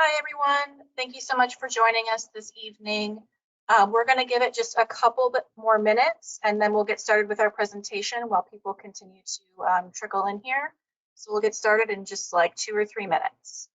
Hi, everyone. Thank you so much for joining us this evening. We're going to give it just a couple bit more minutes, and then we'll get started with our presentation while people continue to trickle in here. So we'll get started in just like 2 or 3 minutes.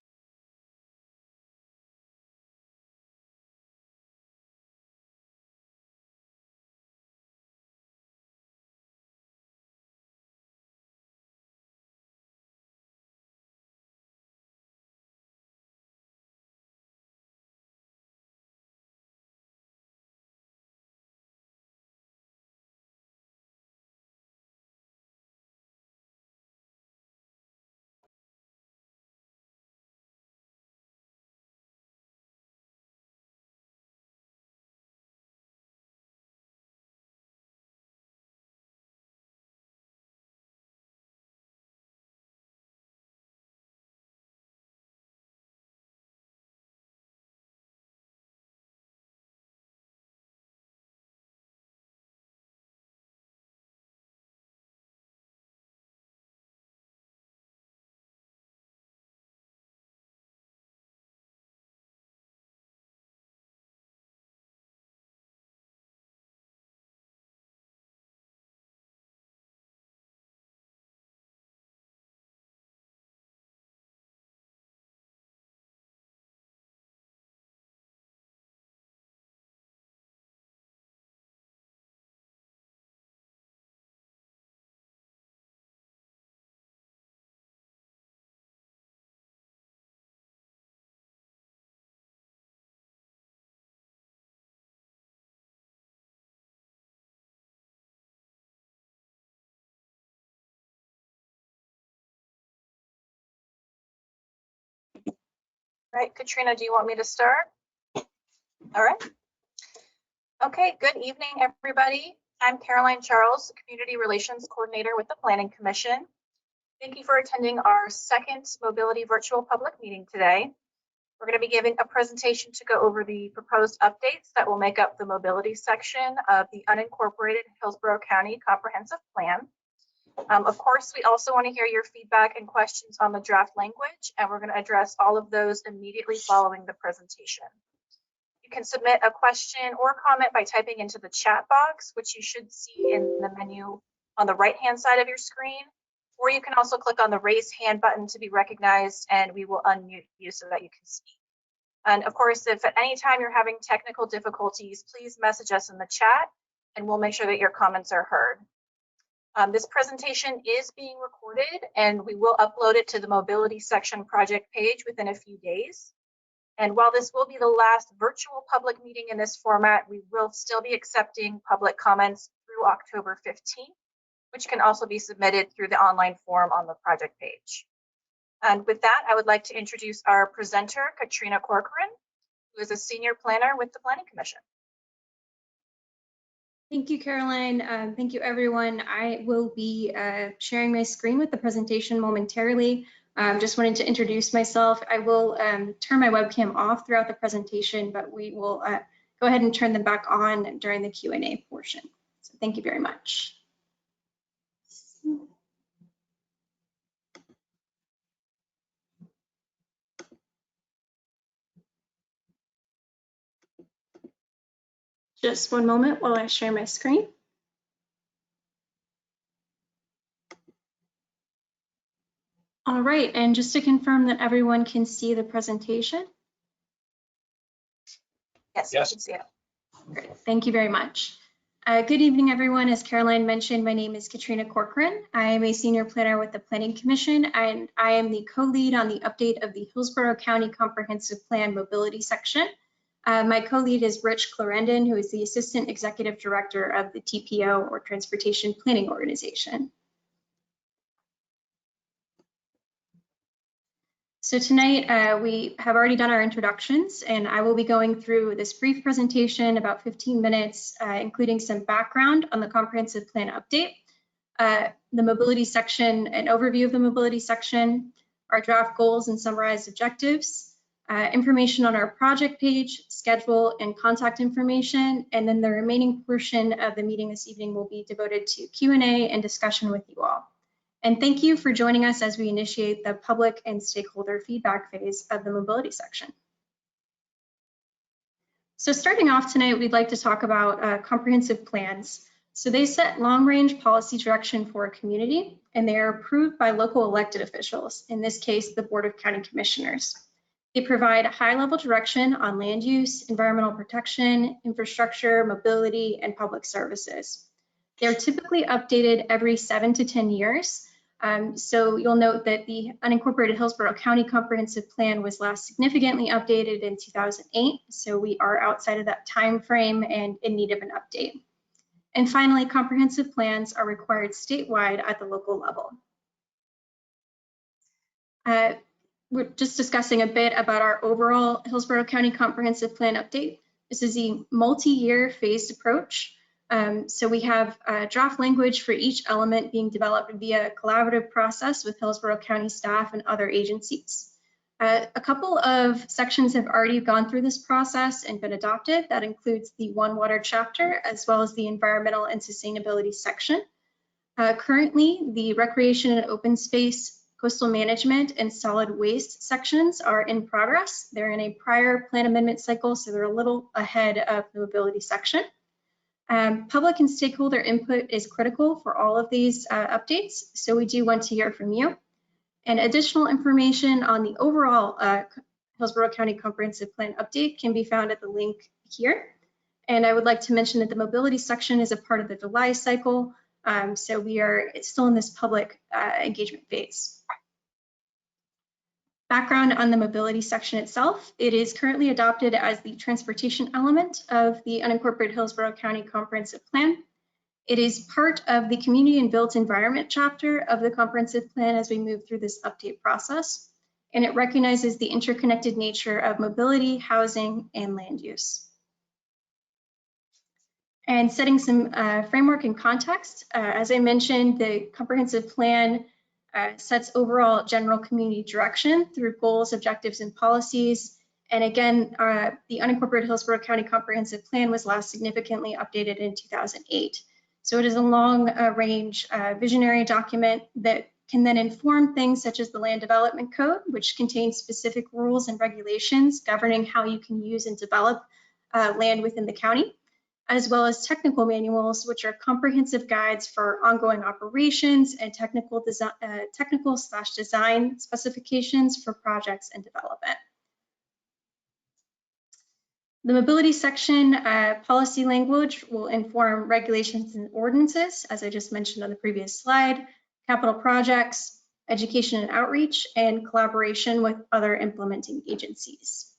All right, Katrina, do you want me to start? All right. Okay, good evening, everybody. I'm Caroline Charles, Community Relations Coordinator with the Planning Commission. Thank you for attending our second Mobility Virtual Public Meeting today. We're going to be giving a presentation to go over the proposed updates that will make up the mobility section of the unincorporated Hillsborough County Comprehensive Plan. Of course, we also want to hear your feedback and questions on the draft language, and we're going to address all of those immediately following the presentation. You can submit a question or comment by typing into the chat box, which you should see in the menu on the right-hand side of your screen, or you can also click on the raise hand button to be recognized, and we will unmute you so that you can speak. And of course, if at any time you're having technical difficulties, please message us in the chat, and we'll make sure that your comments are heard. This presentation is being recorded, and we will upload it to the mobility section project page within a few days. And while this will be the last virtual public meeting in this format, we will still be accepting public comments through October 15th, which can also be submitted through the online form on the project page. And with that, I would like to introduce our presenter, Katrina Corcoran, who is a senior planner with the Planning Commission. Thank you, Caroline. Thank you, everyone. I will be sharing my screen with the presentation momentarily. Just wanted to introduce myself. I will turn my webcam off throughout the presentation, but we will go ahead and turn them back on during the Q&A portion. So thank you very much. Just one moment while I share my screen. All right, and just to confirm that everyone can see the presentation. Yes, I can see it. Great, thank you very much. Good evening, everyone. As Caroline mentioned, my name is Katrina Corcoran. I am a senior planner with the Planning Commission, and I am the co-lead on the update of the Hillsborough County Comprehensive Plan Mobility section. My co-lead is Rich Clarendon, who is the Assistant Executive Director of the TPO, or Transportation Planning Organization. So tonight we have already done our introductions, and I will be going through this brief presentation, about 15 minutes, including some background on the comprehensive plan update, the mobility section, an overview of the mobility section, our draft goals and summarized objectives, information on our project page, schedule, and contact information, and then the remaining portion of the meeting this evening will be devoted to Q&A and discussion with you all. And thank you for joining us as we initiate the public and stakeholder feedback phase of the mobility section. So starting off tonight, we'd like to talk about comprehensive plans. So they set long-range policy direction for a community, and they are approved by local elected officials, in this case, the Board of County Commissioners. They provide high-level direction on land use, environmental protection, infrastructure, mobility, and public services. They're typically updated every 7 to 10 years. So you'll note that the unincorporated Hillsborough County Comprehensive Plan was last significantly updated in 2008. So we are outside of that time frame and in need of an update. And finally, comprehensive plans are required statewide at the local level. We're just discussing a bit about our overall Hillsborough County Comprehensive Plan update. This is a multi-year phased approach. So we have draft language for each element being developed via a collaborative process with Hillsborough County staff and other agencies. A couple of sections have already gone through this process and been adopted. That includes the One Water chapter, as well as the environmental and sustainability section. Currently, the recreation and open space, coastal management, and solid waste sections are in progress. They're in a prior plan amendment cycle, so they're a little ahead of the mobility section. Public and stakeholder input is critical for all of these updates, so we do want to hear from you. And additional information on the overall Hillsborough County Comprehensive Plan update can be found at the link here. And I would like to mention that the mobility section is a part of the July cycle, so it's still in this public engagement phase. Background on the mobility section itself: it is currently adopted as the transportation element of the unincorporated Hillsborough County Comprehensive Plan. It is part of the Community and Built Environment chapter of the Comprehensive Plan as we move through this update process, and it recognizes the interconnected nature of mobility, housing, and land use. And setting some framework and context, as I mentioned, the Comprehensive Plan sets overall general community direction through goals, objectives, and policies. And again, the unincorporated Hillsborough County Comprehensive Plan was last significantly updated in 2008. So it is a long-range visionary document that can then inform things such as the Land Development Code, which contains specific rules and regulations governing how you can use and develop land within the county, as well as technical manuals, which are comprehensive guides for ongoing operations and technical/design specifications for projects and development. The mobility section policy language will inform regulations and ordinances, as I just mentioned on the previous slide, capital projects, education and outreach, and collaboration with other implementing agencies.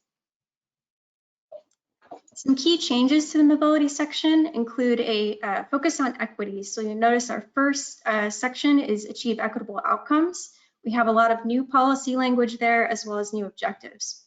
Some key changes to the mobility section include a focus on equity. So you'll notice our first section is achieve equitable outcomes. We have a lot of new policy language there, as well as new objectives.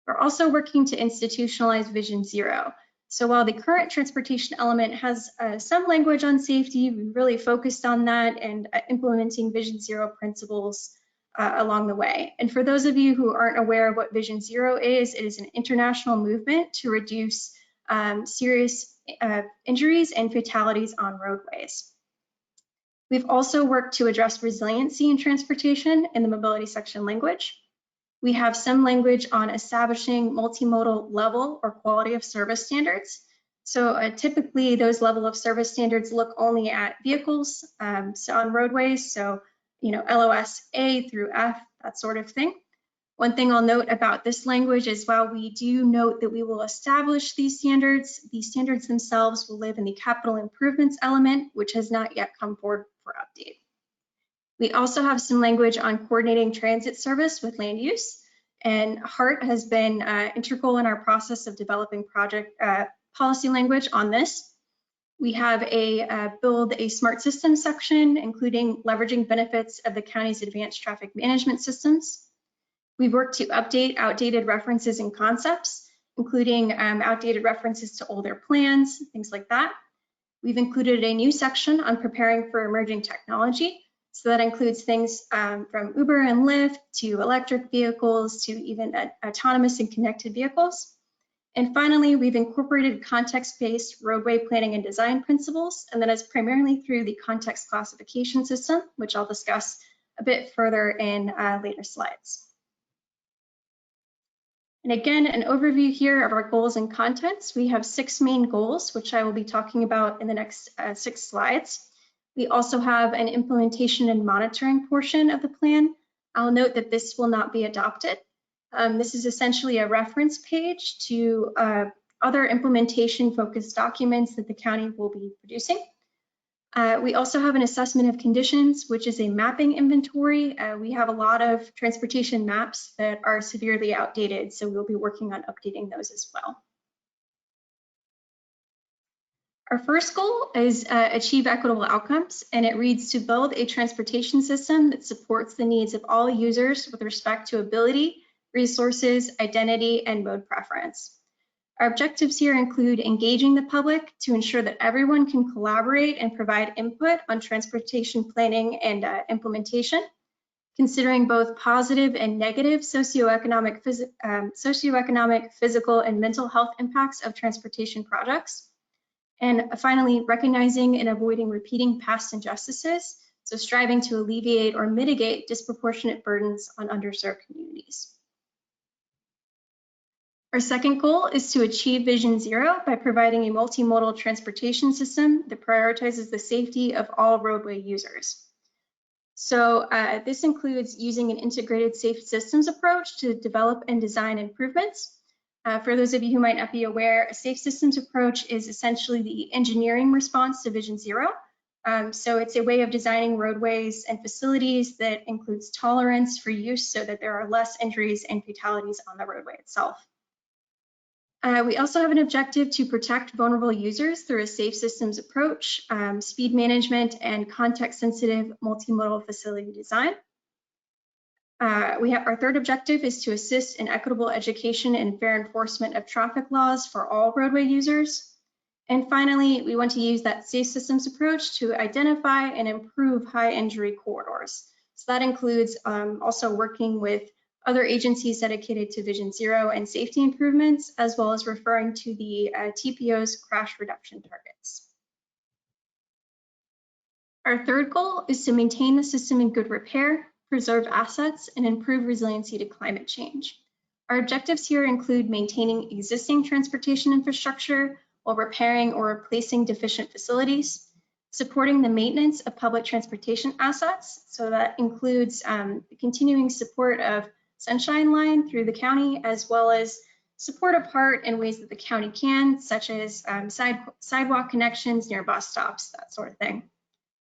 We're also working to institutionalize Vision Zero. So while the current transportation element has some language on safety, we really focused on that and implementing Vision Zero principles along the way. And for those of you who aren't aware of what Vision Zero is, it is an international movement to reduce serious injuries and fatalities on roadways. We've also worked to address resiliency in transportation in the mobility section language. We have some language on establishing multimodal level or quality of service standards. So typically those level of service standards look only at vehicles so on roadways. So, LOS A through F, that sort of thing. One thing I'll note about this language is while we do note that we will establish these standards themselves will live in the capital improvements element, which has not yet come forward for update. We also have some language on coordinating transit service with land use, and HART has been integral in our process of developing project policy language on this. We have a build a smart system section, including leveraging benefits of the county's advanced traffic management systems. We've worked to update outdated references and concepts, including outdated references to older plans, things like that. We've included a new section on preparing for emerging technology. So that includes things from Uber and Lyft to electric vehicles to even autonomous and connected vehicles. And finally, we've incorporated context-based roadway planning and design principles, and that is primarily through the context classification system, which I'll discuss a bit further in later slides. And again, an overview here of our goals and contents. We have 6 main goals, which I will be talking about in the next 6 slides. We also have an implementation and monitoring portion of the plan. I'll note that this will not be adopted. This is essentially a reference page to other implementation-focused documents that the county will be producing. We also have an assessment of conditions, which is a mapping inventory. We have a lot of transportation maps that are severely outdated, so we'll be working on updating those as well. Our first goal is achieve equitable outcomes, and it reads to build a transportation system that supports the needs of all users with respect to ability, resources, identity, and mode preference. Our objectives here include engaging the public to ensure that everyone can collaborate and provide input on transportation planning and implementation, considering both positive and negative socioeconomic, physical, and mental health impacts of transportation projects. And finally, recognizing and avoiding repeating past injustices, so striving to alleviate or mitigate disproportionate burdens on underserved communities. Our second goal is to achieve Vision Zero by providing a multimodal transportation system that prioritizes the safety of all roadway users. So this includes using an integrated safe systems approach to develop and design improvements. For those of you who might not be aware, a safe systems approach is essentially the engineering response to Vision Zero. So it's a way of designing roadways and facilities that includes tolerance for use so that there are less injuries and fatalities on the roadway itself. We also have an objective to protect vulnerable users through a safe systems approach, speed management, and context-sensitive multimodal facility design. Our third objective is to assist in equitable education and fair enforcement of traffic laws for all roadway users. And finally, we want to use that safe systems approach to identify and improve high injury corridors. So that includes also working with other agencies dedicated to Vision Zero and safety improvements, as well as referring to the TPO's crash reduction targets. Our third goal is to maintain the system in good repair, preserve assets, and improve resiliency to climate change. Our objectives here include maintaining existing transportation infrastructure while repairing or replacing deficient facilities, supporting the maintenance of public transportation assets. So that includes the continuing support of Sunshine Line through the county, as well as support a part in ways that the county can, such as sidewalk connections near bus stops, that sort of thing.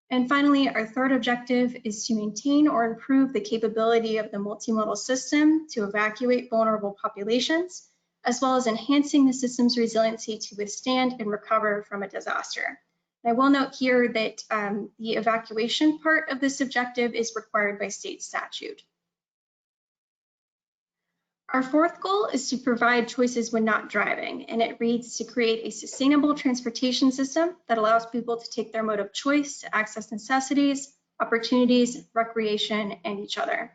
And finally, our third objective is to maintain or improve the capability of the multimodal system to evacuate vulnerable populations, as well as enhancing the system's resiliency to withstand and recover from a disaster. And I will note here that the evacuation part of this objective is required by state statute. Our fourth goal is to provide choices when not driving, and it reads to create a sustainable transportation system that allows people to take their mode of choice to access necessities, opportunities, recreation, and each other.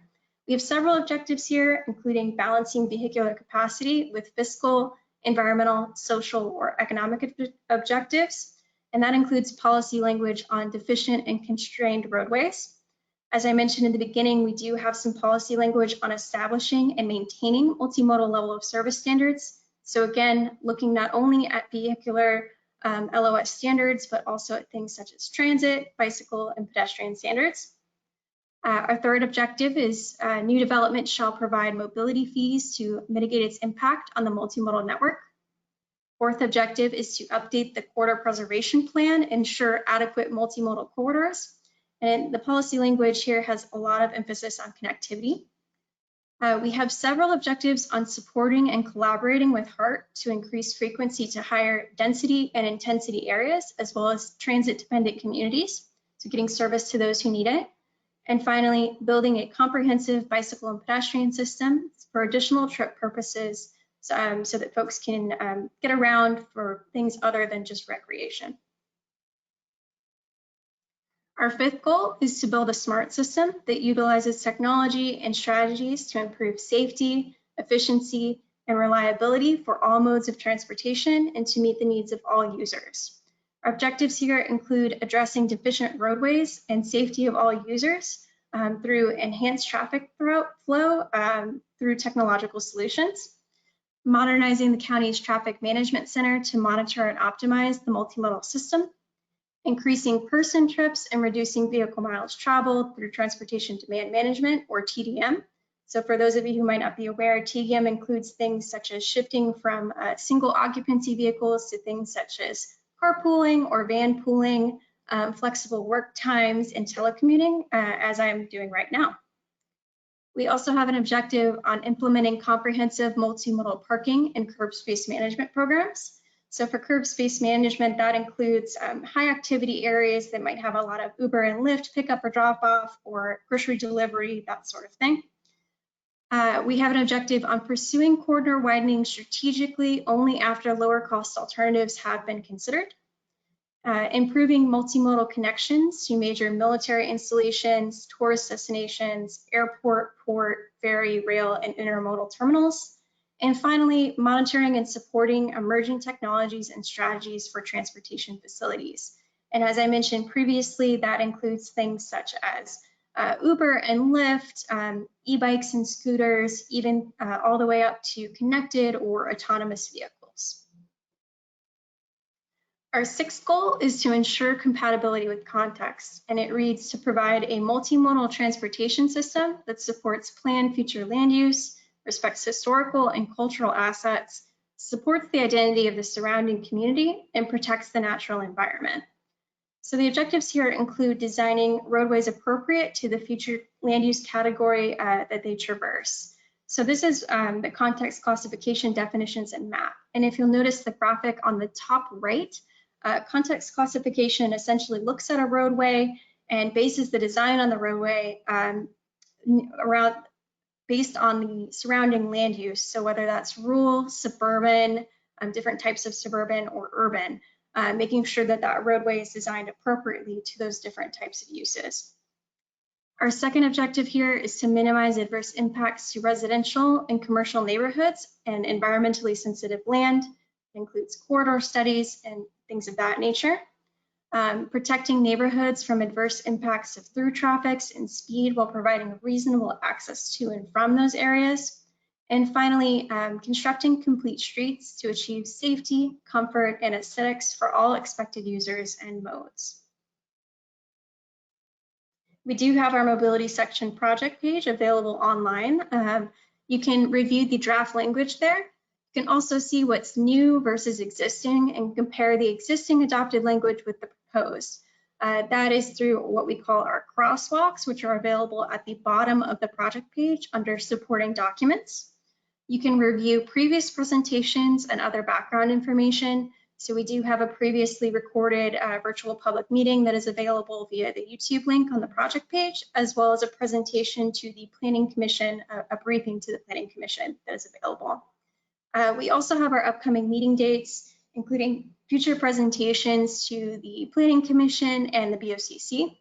We have several objectives here, including balancing vehicular capacity with fiscal, environmental, social, or economic objectives, and that includes policy language on deficient and constrained roadways. As I mentioned in the beginning, we do have some policy language on establishing and maintaining multimodal level of service standards. So again, looking not only at vehicular LOS standards, but also at things such as transit, bicycle, and pedestrian standards. Our third objective is new development shall provide mobility fees to mitigate its impact on the multimodal network. Fourth objective is to update the corridor preservation plan, ensure adequate multimodal corridors. And the policy language here has a lot of emphasis on connectivity. We have several objectives on supporting and collaborating with HART to increase frequency to higher density and intensity areas, as well as transit-dependent communities, so getting service to those who need it. And finally, building a comprehensive bicycle and pedestrian system for additional trip purposes, so that folks can get around for things other than just recreation. Our fifth goal is to build a smart system that utilizes technology and strategies to improve safety, efficiency, and reliability for all modes of transportation and to meet the needs of all users. Our objectives here include addressing deficient roadways and safety of all users through enhanced traffic flow through technological solutions, modernizing the county's traffic management center to monitor and optimize the multimodal system, increasing person trips and reducing vehicle miles traveled through transportation demand management, or TDM. So for those of you who might not be aware, TDM includes things such as shifting from single occupancy vehicles to things such as carpooling or van pooling, flexible work times, and telecommuting, as I'm doing right now. We also have an objective on implementing comprehensive multimodal parking and curb space management programs. So for curb space management, that includes high activity areas that might have a lot of Uber and Lyft pickup or drop off, or grocery delivery, that sort of thing. We have an objective on pursuing corridor widening strategically only after lower cost alternatives have been considered. Improving multimodal connections to major military installations, tourist destinations, airport, port, ferry, rail, and intermodal terminals. And finally, monitoring and supporting emerging technologies and strategies for transportation facilities. And as I mentioned previously, that includes things such as Uber and Lyft, e-bikes and scooters, even all the way up to connected or autonomous vehicles. Our sixth goal is to ensure compatibility with context, and it reads to provide a multimodal transportation system that supports planned future land use, respects historical and cultural assets, supports the identity of the surrounding community, and protects the natural environment. So the objectives here include designing roadways appropriate to the future land use category that they traverse. So this is the context classification definitions and map. And if you'll notice the graphic on the top right, context classification essentially looks at a roadway and bases the design on the roadway based on the surrounding land use. So whether that's rural, suburban, different types of suburban or urban, making sure that that roadway is designed appropriately to those different types of uses. Our second objective here is to minimize adverse impacts to residential and commercial neighborhoods and environmentally sensitive land. It includes corridor studies and things of that nature. Protecting neighborhoods from adverse impacts of through traffics and speed while providing reasonable access to and from those areas. And finally, constructing complete streets to achieve safety, comfort, and aesthetics for all expected users and modes. We do have our mobility section project page available online. You can review the draft language there. You can also see what's new versus existing and compare the existing adopted language with the proposed. That is through what we call our crosswalks, which are available at the bottom of the project page under supporting documents. You can review previous presentations and other background information. So we do have a previously recorded virtual public meeting that is available via the YouTube link on the project page, as well as a presentation to the Planning Commission, a briefing to the Planning Commission that is available. We also have our upcoming meeting dates, including future presentations to the Planning Commission and the BOCC.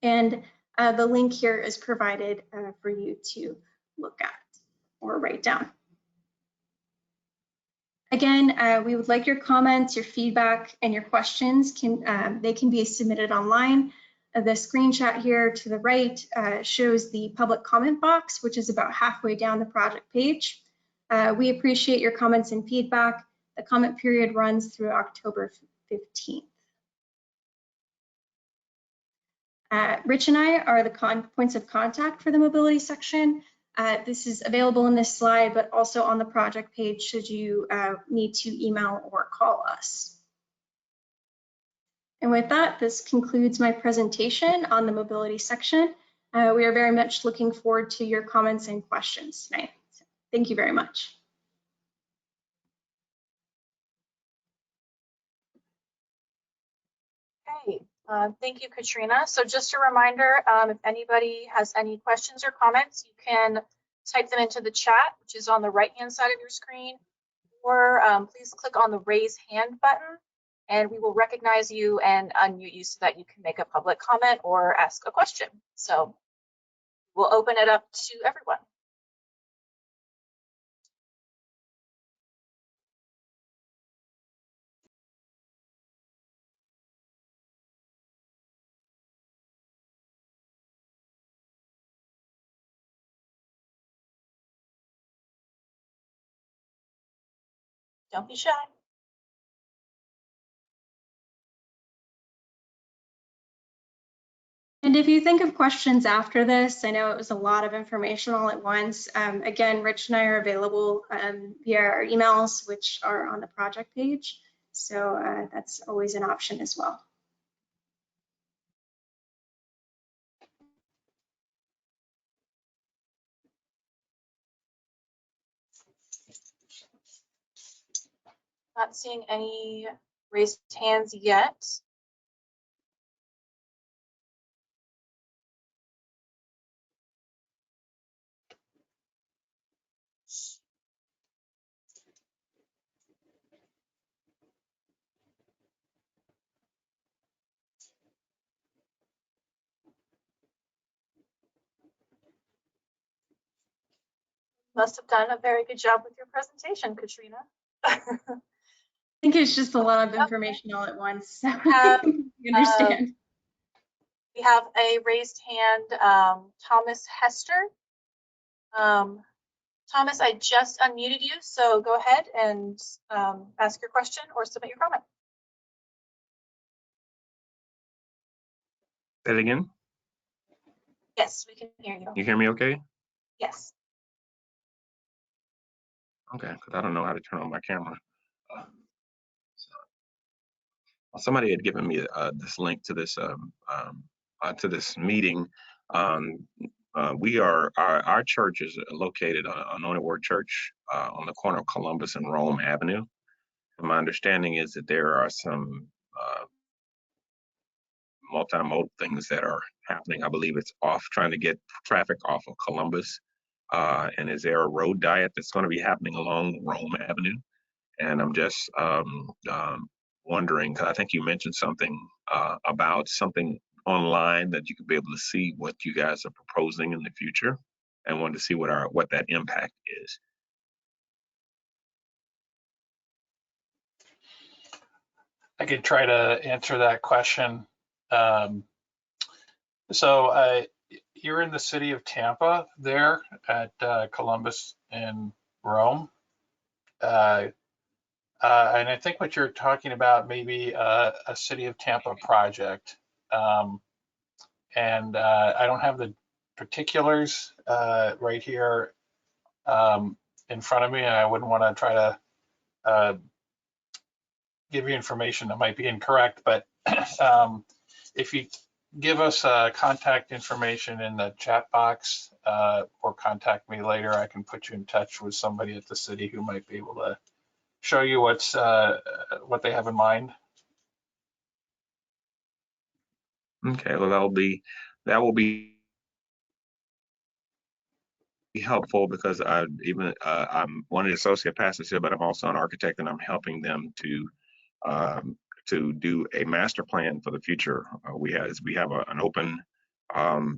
And the link here is provided for you to look at or write down. Again, we would like your comments, your feedback, and your questions. They can be submitted online. The screenshot here to the right shows the public comment box, which is about halfway down the project page. We appreciate your comments and feedback. The comment period runs through October 15th. Rich and I are the points of contact for the mobility section. This is available in this slide, but also on the project page should you need to email or call us. And with that, this concludes my presentation on the mobility section. We are very much looking forward to your comments and questions tonight. So, thank you very much. Okay, thank you, Katrina. So just a reminder, if anybody has any questions or comments, you can type them into the chat, which is on the right-hand side of your screen, or please click on the raise hand button, and we will recognize you and unmute you so that you can make a public comment or ask a question. So we'll open it up to everyone. Don't be shy. And if you think of questions after this, I know it was a lot of information all at once. Again, Rich and I are available via our emails, which are on the project page. So that's always an option as well. Not seeing any raised hands yet. Must have done a very good job with your presentation, Katrina. I think it's just a lot of information all at once. So you understand. We have a raised hand, Thomas Hester. Thomas, I just unmuted you, so go ahead and ask your question or submit your comment. Say it again? Yes, we can hear you. You hear me okay? Yes. Okay, because I don't know how to turn on my camera. Somebody had given me this link to this meeting. Our church is located on Anointed Word Church on the corner of Columbus and Rome Avenue. And my understanding is that there are some multimodal things that are happening. I believe it's trying to get traffic off of Columbus. And is there a road diet that's going to be happening along Rome Avenue? And I'm just wondering, because I think you mentioned something about something online that you could be able to see what you guys are proposing in the future, and wanted to see what that impact is. I could try to answer that question. So you're in the city of Tampa there at Columbus and Rome. And I think what you're talking about may be a city of Tampa project. And I don't have the particulars right here in front of me, and I wouldn't want to try to give you information that might be incorrect, but if you give us contact information in the chat box or contact me later, I can put you in touch with somebody at the city who might be able to show you what they have in mind. Okay, well that will be helpful, because I'm one of the associate pastors here, but I'm also an architect, and I'm helping them to do a master plan for the future. We have an open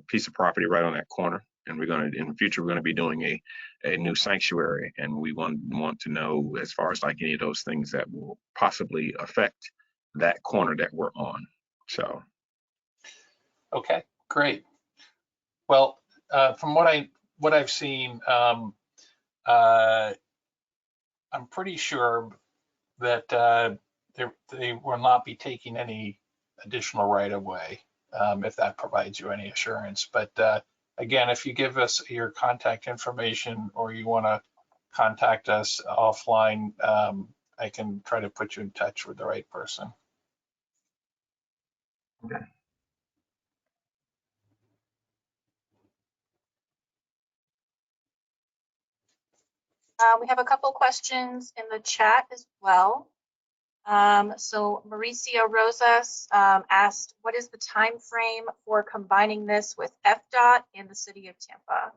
piece of property right on that corner, and in the future we're going to be doing a new sanctuary, and we want to know, as far as like any of those things that will possibly affect that corner that we're on. So. Okay, great. Well, from what I've seen, I'm pretty sure that they will not be taking any additional right-of-way, if that provides you any assurance. But again, if you give us your contact information, or you want to contact us offline, I can try to put you in touch with the right person. Okay. We have a couple questions in the chat as well. So Mauricio Rosas asked, what is the time frame for combining this with FDOT in the city of Tampa?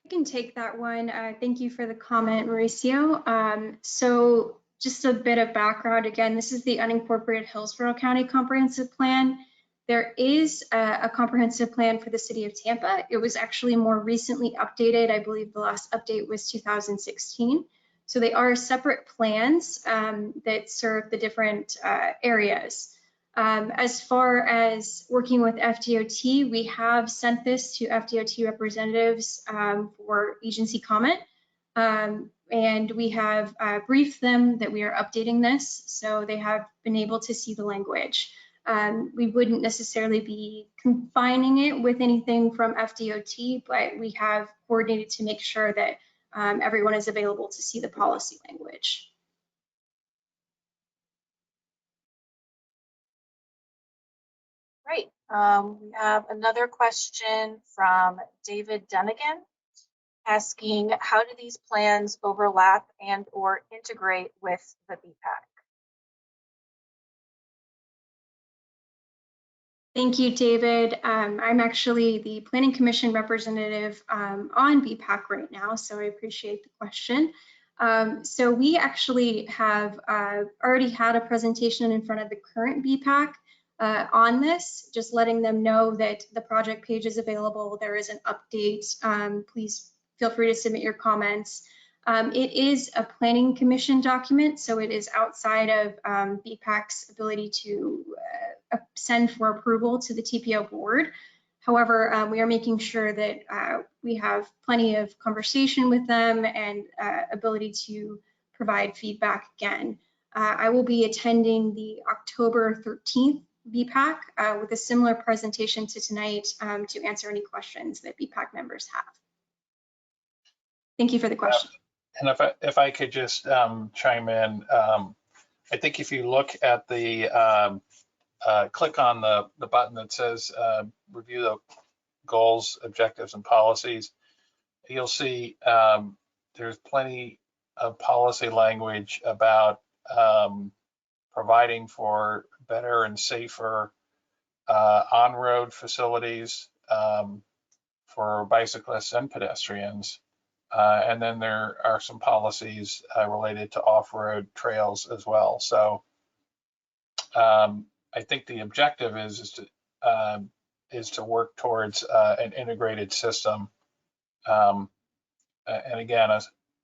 I can take that one. Thank you for the comment, Mauricio. So just a bit of background. Again, this is the unincorporated Hillsborough County Comprehensive Plan. There is a comprehensive plan for the city of Tampa. It was actually more recently updated. I believe the last update was 2016. So they are separate plans that serve the different areas. As far as working with FDOT, we have sent this to FDOT representatives for agency comment. And we have briefed them that we are updating this, so they have been able to see the language. We wouldn't necessarily be confining it with anything from FDOT, but we have coordinated to make sure that everyone is available to see the policy language. Great. We have another question from David Dunnigan asking, how do these plans overlap and or integrate with the BPAC? Thank you, David. I'm actually the Planning Commission representative on BPAC right now, so I appreciate the question. So we actually have already had a presentation in front of the current BPAC on this, just letting them know that the project page is available. There is an update. Please feel free to submit your comments. It is a Planning Commission document, so it is outside of BPAC's ability to send for approval to the TPO board. However, we are making sure that we have plenty of conversation with them and ability to provide feedback again. I will be attending the October 13th BPAC with a similar presentation to tonight to answer any questions that BPAC members have. Thank you for the question. And if I could just chime in, I think if you look at the click on the button that says review the goals, objectives, and policies, you'll see there's plenty of policy language about providing for better and safer on-road facilities for bicyclists and pedestrians. And then there are some policies related to off-road trails as well. So I think the objective is to work towards an integrated system. And again,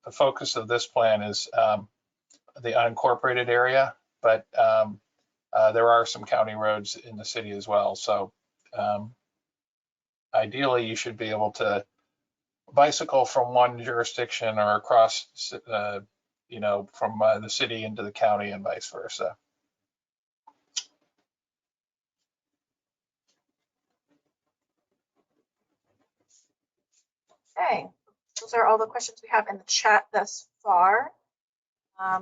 the focus of this plan is the unincorporated area, but there are some county roads in the city as well. So ideally, you should be able to bicycle from one jurisdiction or across, from the city into the county and vice versa. Okay, those are all the questions we have in the chat thus far.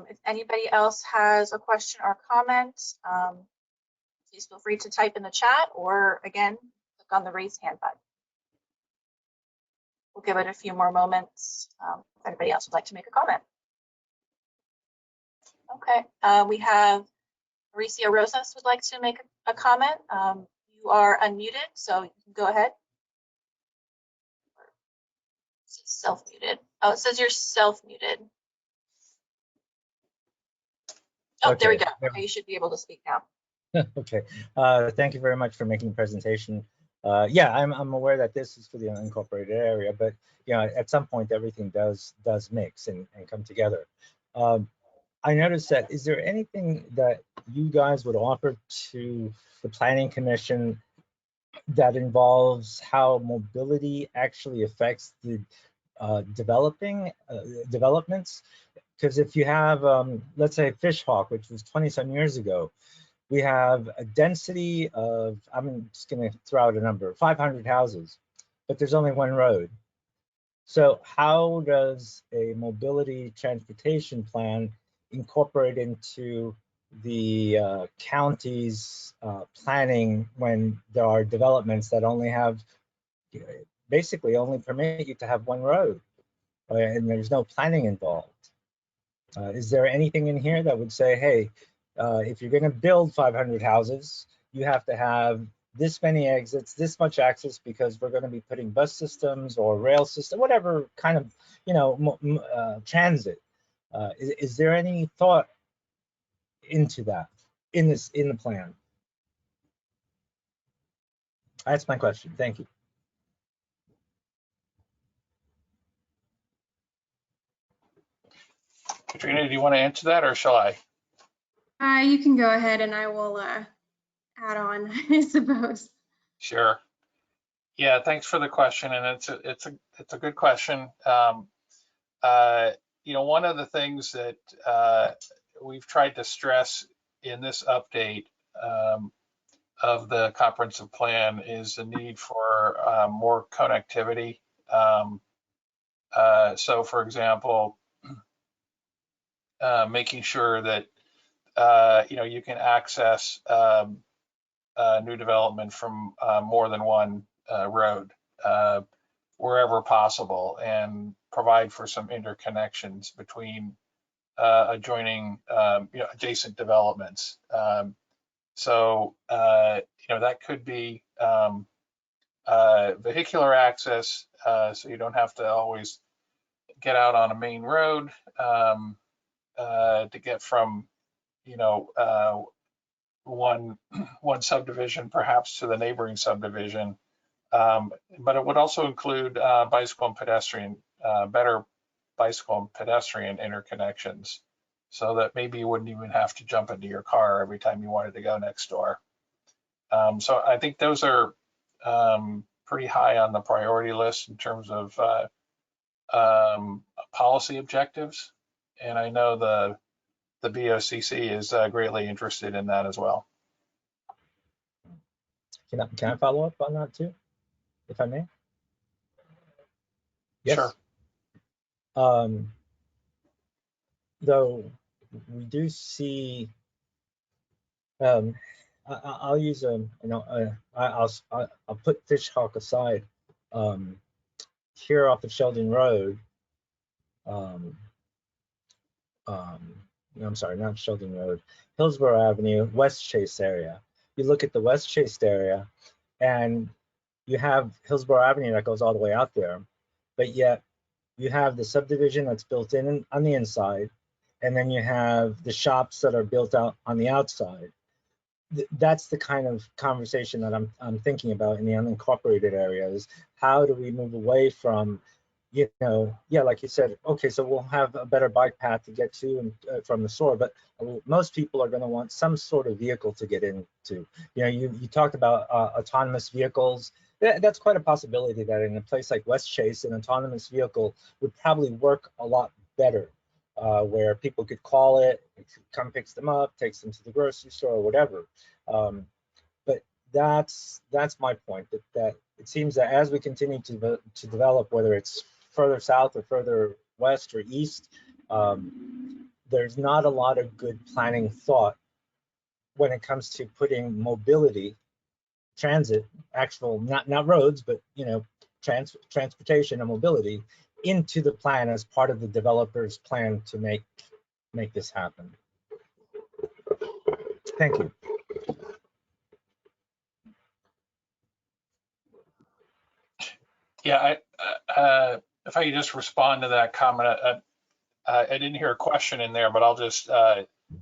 If anybody else has a question or comment, please feel free to type in the chat or again, click on the raise hand button. We'll give it a few more moments if anybody else would like to make a comment. Okay, we have Mauricio Rosas would like to make a comment. You are unmuted, so you can go ahead. Self-muted. Oh, it says you're self-muted. Oh, okay. There we go. Okay, you should be able to speak now. Okay. Thank you very much for making the presentation. Yeah, I'm aware that this is for the unincorporated area, but at some point everything does mix and come together. I noticed that, is there anything that you guys would offer to the Planning Commission that involves how mobility actually affects the developments? Because if you have, let's say, Fishhawk, which was 20-some years ago, we have a density of, I'm just going to throw out a number, 500 houses, but there's only one road. So how does a mobility transportation plan incorporate into the county's planning when there are developments that only have, basically only permit you to have one road, and there's no planning involved? Is there anything in here that would say, hey, if you're going to build 500 houses, you have to have this many exits, this much access, because we're going to be putting bus systems or rail system, whatever kind of, transit. Is there any thought into that in the plan? That's my question. Thank you. Katrina, do you want to answer that, or shall I? You can go ahead and I will add on, I suppose. Sure. Yeah, thanks for the question, and it's a good question. one of the things that we've tried to stress in this update of the comprehensive plan is the need for more connectivity. So, for example, making sure that you can access new development from more than one road wherever possible, and provide for some interconnections between adjoining, adjacent developments. So that could be vehicular access, so you don't have to always get out on a main road to get from one subdivision perhaps to the neighboring subdivision. But it would also include bicycle and pedestrian, better bicycle and pedestrian interconnections, so that maybe you wouldn't even have to jump into your car every time you wanted to go next door. So I think those are pretty high on the priority list in terms of policy objectives. And I know the BOCC is greatly interested in that as well. Can I follow up on that too, if I may? Yes. Sure. Though we do see, I'll use I'll put Fish Hawk aside. Here off of Sheldon Road, I'm sorry, not Sheldon Road, Hillsborough Avenue, West Chase area. You look at the West Chase area, and you have Hillsborough Avenue that goes all the way out there, but yet you have the subdivision that's built in on the inside, and then you have the shops that are built out on the outside. That's the kind of conversation that I'm thinking about in the unincorporated areas. How do we move away from, like you said, okay, so we'll have a better bike path to get to and from the store, but most people are going to want some sort of vehicle to get into. You talked about autonomous vehicles. That's quite a possibility that in a place like West Chase, an autonomous vehicle would probably work a lot better, where people could call it, come picks them up, takes them to the grocery store or whatever. But that's my point, that it seems that as we continue to develop, whether it's further south or further west or east, there's not a lot of good planning thought when it comes to putting mobility, transit, actual, not roads, but transportation and mobility into the plan as part of the developer's plan to make this happen. Thank you. Yeah, if I could just respond to that comment, I didn't hear a question in there, but I'll just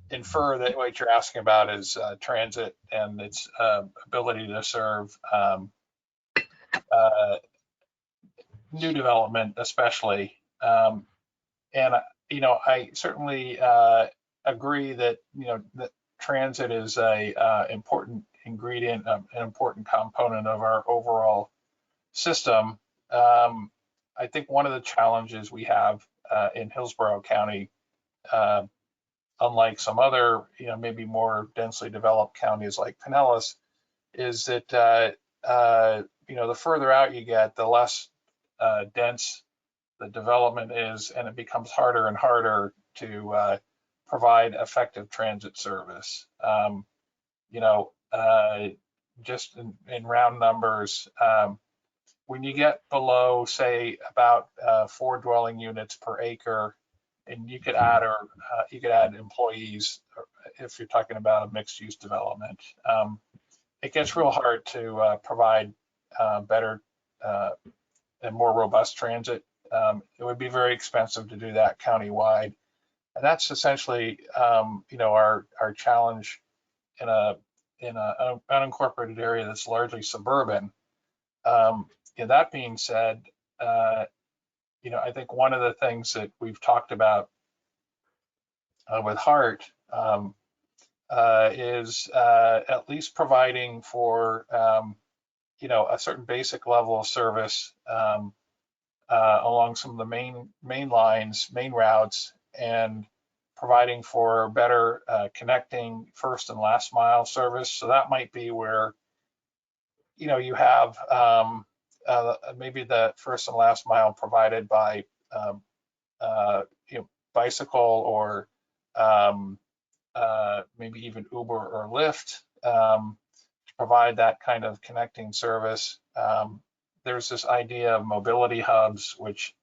infer that what you're asking about is transit and its ability to serve new development, especially. And I certainly agree that that transit is a important ingredient, an important component of our overall system. I think one of the challenges we have in Hillsborough County, unlike some other, maybe more densely developed counties like Pinellas, is that the further out you get, the less dense the development is, and it becomes harder and harder to provide effective transit service. Just in round numbers, when you get below, say, about 4 dwelling units per acre, and you could add employees, if you're talking about a mixed-use development, it gets real hard to provide better and more robust transit. It would be very expensive to do that countywide, and that's essentially, our challenge in an unincorporated area that's largely suburban. That being said, I think one of the things that we've talked about with HART is at least providing for a certain basic level of service along some of the main lines, main routes, and providing for better connecting first and last mile service. So that might be where, you have maybe the first and last mile provided by bicycle or maybe even Uber or Lyft to provide that kind of connecting service. There's this idea of mobility hubs, which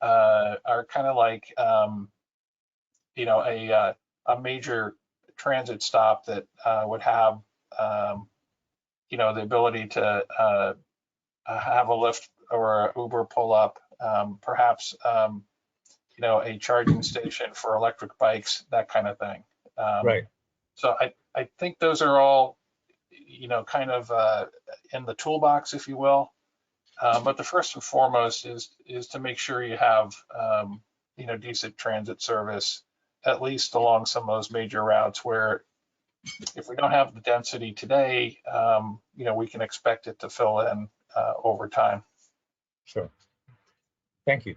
are kind of like a major transit stop that would have the ability to have a Lyft or a Uber pull up, perhaps a charging station for electric bikes, that kind of thing. Right. So I think those are all kind of in the toolbox, if you will. But the first and foremost is to make sure you have decent transit service, at least along some of those major routes where if we don't have the density today, we can expect it to fill in over time. Sure. Thank you.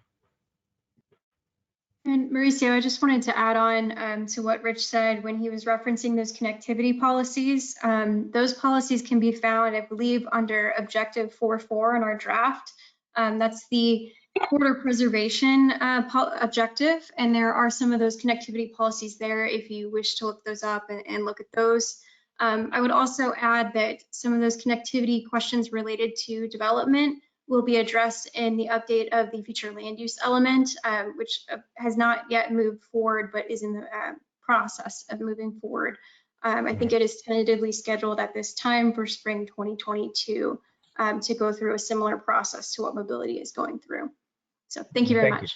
And Mauricio, I just wanted to add on to what Rich said when he was referencing those connectivity policies. Those policies can be found, I believe, under Objective 4.4 in our draft. That's the border preservation objective, and there are some of those connectivity policies there if you wish to look those up and look at those. I would also add that some of those connectivity questions related to development will be addressed in the update of the future land use element, which has not yet moved forward, but is in the process of moving forward. I think it is tentatively scheduled at this time for spring 2022 to go through a similar process to what mobility is going through. So thank you very much.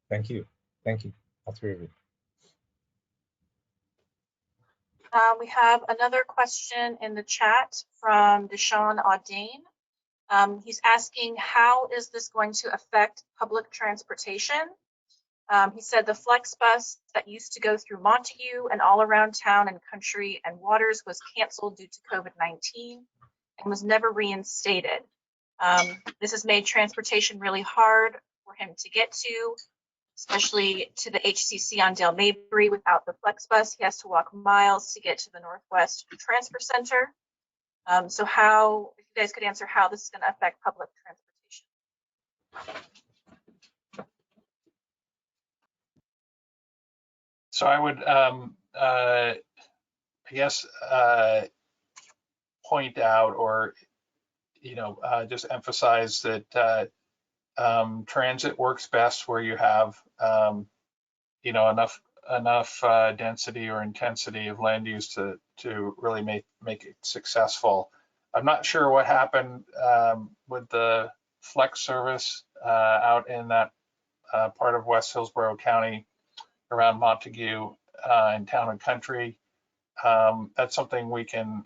Thank you. Thank you, all three of you. We have another question in the chat from Deshaun Audane. He's asking, how is this going to affect public transportation? He said the flex bus that used to go through Montague and all around town and country and waters was canceled due to COVID-19 and was never reinstated. This has made transportation really hard for him to get to, especially to the HCC on Dale Mabry. Without the flex bus, he has to walk miles to get to the Northwest Transfer Center. So how, if you guys could answer how this is going to affect public transportation. So I would, I guess, point out or, just emphasize that transit works best where you have, enough density or intensity of land use to really make it successful. I'm not sure what happened with the flex service out in that part of West Hillsborough County around Montague in Town and Country. That's something we can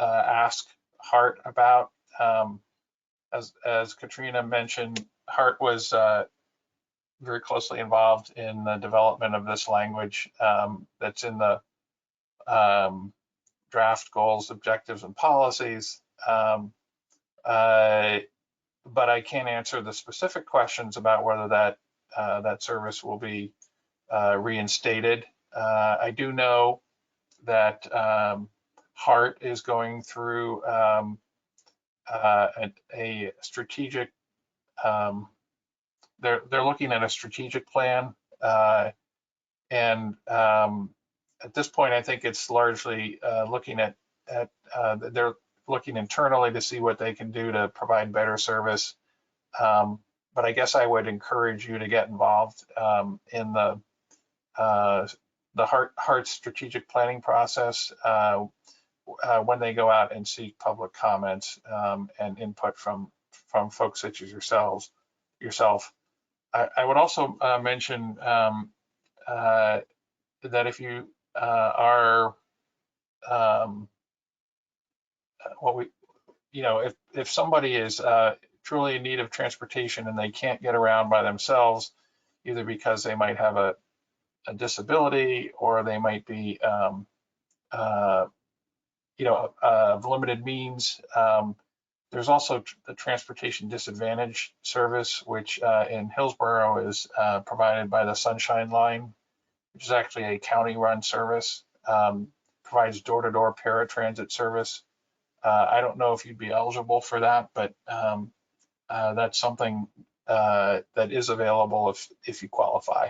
ask Hart about. As Katrina mentioned, Hart was very closely involved in the development of this language that's in the draft goals, objectives, and policies. But I can't answer the specific questions about whether that service will be reinstated. I do know that Hart is going through a strategic, they're looking at a strategic plan, and at this point, I think it's largely looking at they're looking internally to see what they can do to provide better service. But I guess I would encourage you to get involved in the Hart strategic planning process when they go out and seek public comments and input from folks such as yourself. I would also mention that if you are if somebody is truly in need of transportation and they can't get around by themselves, either because they might have a disability or they might be of limited means, There's also the Transportation Disadvantage Service, which in Hillsborough is provided by the Sunshine Line, which is actually a county-run service. Provides door-to-door paratransit service. I don't know if you'd be eligible for that, but that's something that is available if you qualify.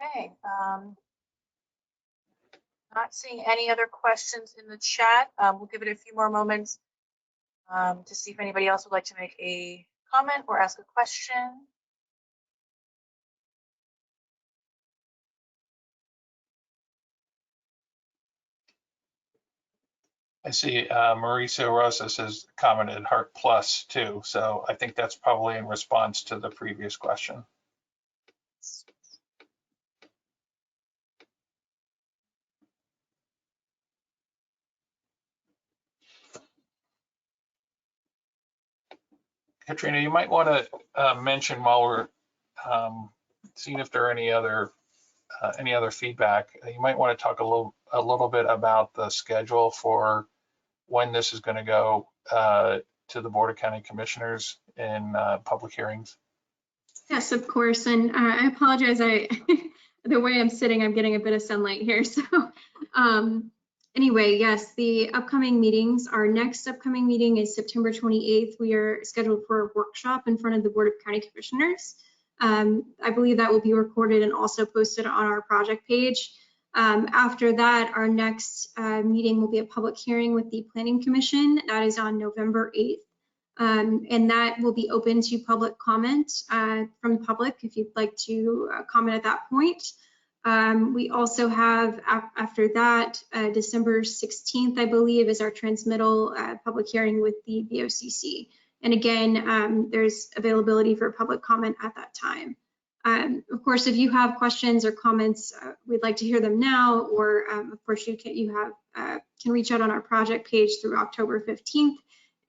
Okay. Not seeing any other questions in the chat. We'll give it a few more moments to see if anybody else would like to make a comment or ask a question. I see Mauricio Rosas has commented Heart Plus too, so I think that's probably in response to the previous question. Katrina, you might want to mention while we're seeing if there are any other feedback. You might want to talk a little bit about the schedule for when this is going to go to the Board of County Commissioners in public hearings. Yes, of course. And I apologize. The way I'm sitting, I'm getting a bit of sunlight here. So anyway, yes, the upcoming meetings, our next upcoming meeting is September 28th. We are scheduled for a workshop in front of the Board of County Commissioners. I believe that will be recorded and also posted on our project page. After that, our next meeting will be a public hearing with the Planning Commission. That is on November 8th. And that will be open to public comment from the public if you'd like to comment at that point. We also have, after that, December 16th, I believe, is our transmittal public hearing with the VOCC. And again, there's availability for public comment at that time. Of course, if you have questions or comments, we'd like to hear them now, or of course, you can reach out on our project page through October 15th.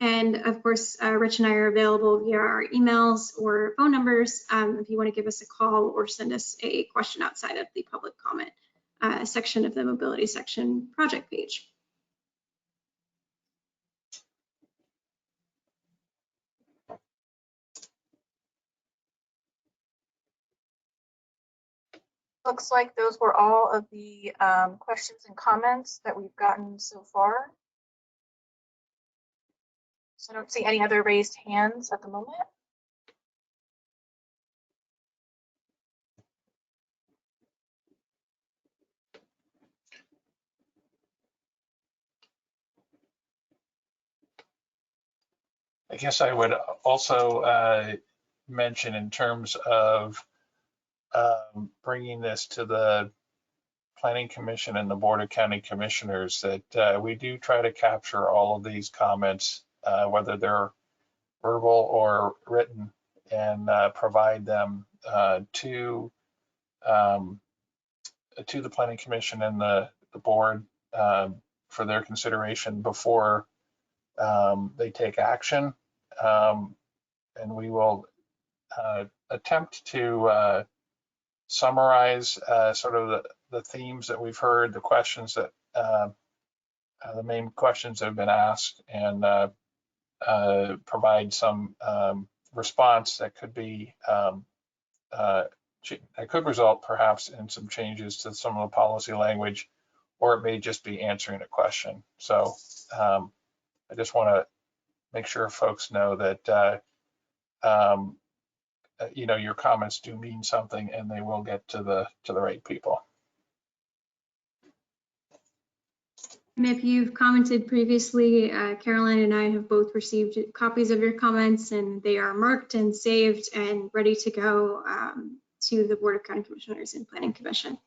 And of course, Rich and I are available via our emails or phone numbers if you want to give us a call or send us a question outside of the public comment section of the mobility section project page. Looks like those were all of the questions and comments that we've gotten so far. So I don't see any other raised hands at the moment. I guess I would also mention in terms of bringing this to the Planning Commission and the Board of County Commissioners that we do try to capture all of these comments, whether they're verbal or written, and provide them to the Planning Commission and the board for their consideration before they take action. And we will attempt to summarize sort of the themes that we've heard, the questions that the main questions that have been asked, and provide some response that could be that could result perhaps in some changes to some of the policy language, or it may just be answering a question. So I just want to make sure folks know that you know, your comments do mean something, and they will get to the right people. And if you've commented previously, Caroline and I have both received copies of your comments, and they are marked and saved and ready to go to the Board of County Commissioners and Planning Commission.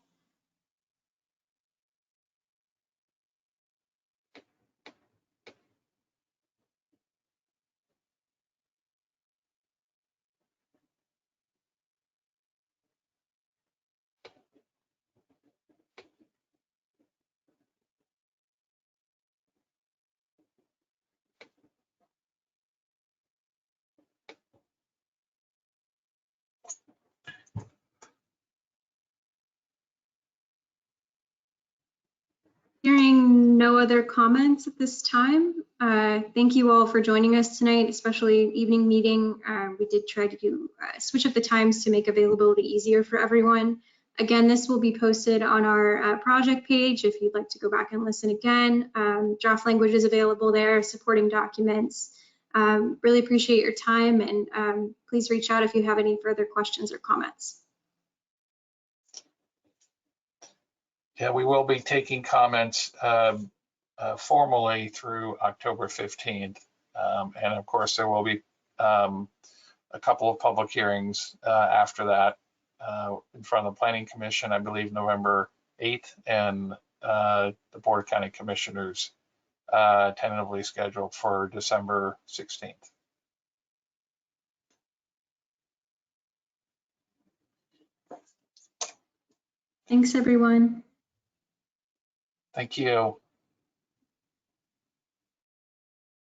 Hearing no other comments at this time, thank you all for joining us tonight, especially evening meeting. We did try to do switch up the times to make availability easier for everyone. Again, this will be posted on our project page if you'd like to go back and listen again. Draft language is available there, supporting documents. Really appreciate your time, and please reach out if you have any further questions or comments. Yeah, we will be taking comments formally through October 15th. And of course, there will be a couple of public hearings after that in front of the Planning Commission, I believe November 8th, and the Board of County Commissioners tentatively scheduled for December 16th. Thanks, everyone. Thank you.